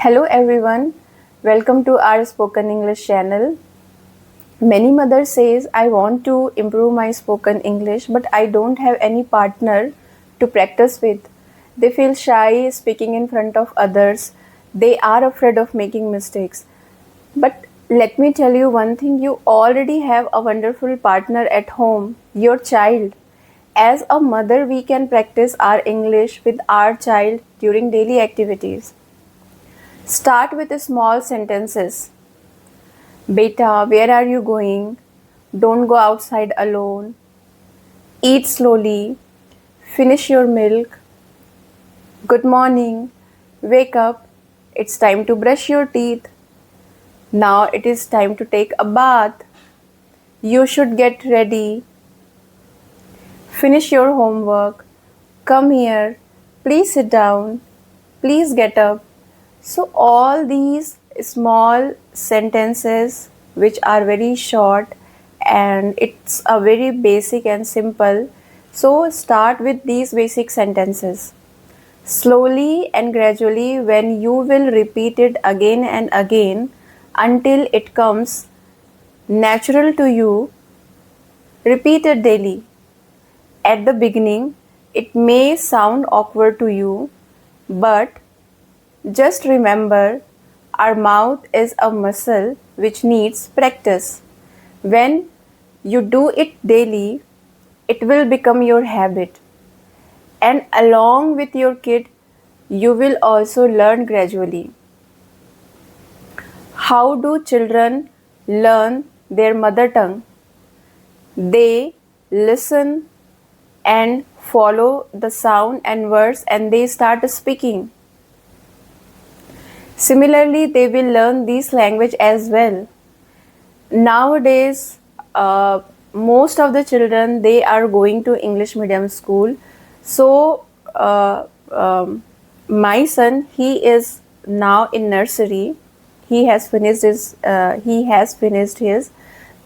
Hello everyone, welcome to our spoken English channel. Many mothers says I want to improve my spoken English but I don't have any partner to practice with. They feel shy speaking in front of others. They are afraid of making mistakes. But let me tell you one thing, you already have a wonderful partner at home, your child. As a mother, we can practice our English with our child during daily activities. Start with small sentences. Beta, where are you going? Don't go outside alone. Eat slowly. Finish your milk. Good morning. Wake up. It's time to brush your teeth. Now it is time to take a bath. You should get ready. Finish your homework. Come here. Please sit down. Please get up. So, all these small sentences, which are very short and it's a very basic and simple. So, start with these basic sentences. Slowly and gradually, when you will repeat it again and again until it comes natural to you, repeat it daily. At the beginning, it may sound awkward to you, but just remember, our mouth is a muscle which needs practice. When you do it daily, it will become your habit. And along with your kid, you will also learn gradually. How do children learn their mother tongue? They listen and follow the sound and words and they start speaking. Similarly, they will learn this language as well. Nowadays, most of the children they are going to English medium school. So, my son he is now in nursery. He has finished his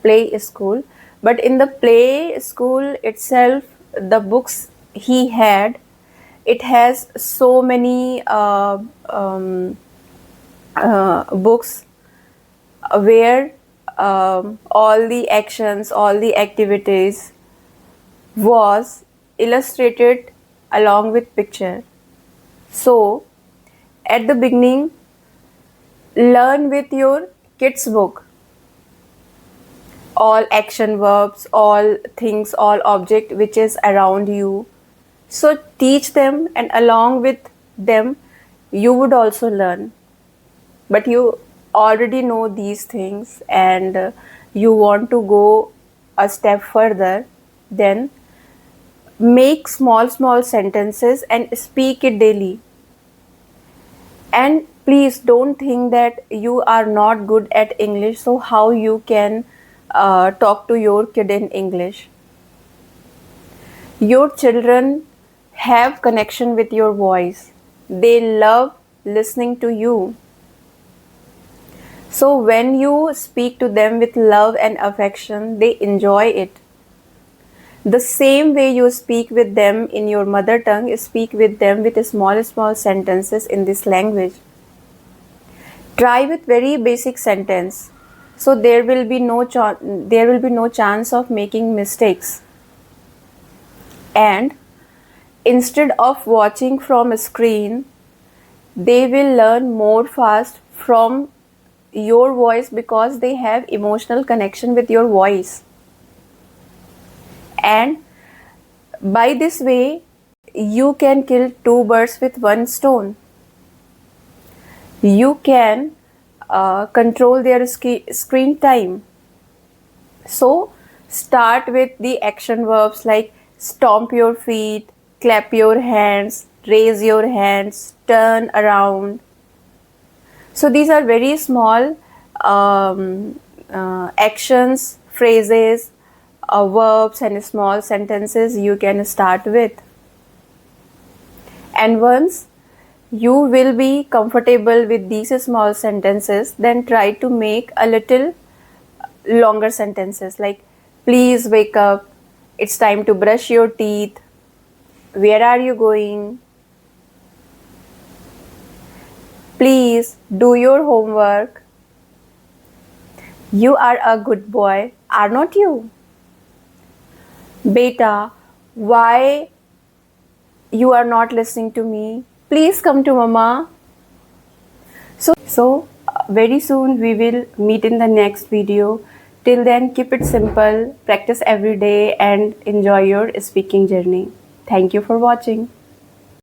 play school. But in the play school itself, the books he had, it has so many books where all the actions, all the activities was illustrated along with picture. So, at the beginning, learn with your kids book. All action verbs, all things, all object which is around you. So, teach them and along with them, you would also learn. But you already know these things and you want to go a step further, then make small sentences and speak it daily. And please don't think that you are not good at English, so how you can talk to your kid in English. Your children have connection with your voice. They love listening to you. So when you speak to them with love and affection, they enjoy it. The same way you speak with them in your mother tongue, speak with them with small sentences in this language. Try with very basic sentence. So there will be no chance of making mistakes. And instead of watching from a screen, they will learn more fast from your voice because they have emotional connection with your voice. And by this way, you can kill two birds with one stone. You can control their screen time. So, start with the action verbs like stomp your feet, clap your hands, raise your hands, turn around. So these are very small actions, phrases, verbs and small sentences you can start with. And once you will be comfortable with these small sentences, then try to make a little longer sentences like please wake up, it's time to brush your teeth, where are you going, please Please do your homework. You are a good boy, are not you? Beta, why you are not listening to me? Please come to mama. So very soon we will meet in the next video. Till then, keep it simple, practice every day, and enjoy your speaking journey. Thank you for watching.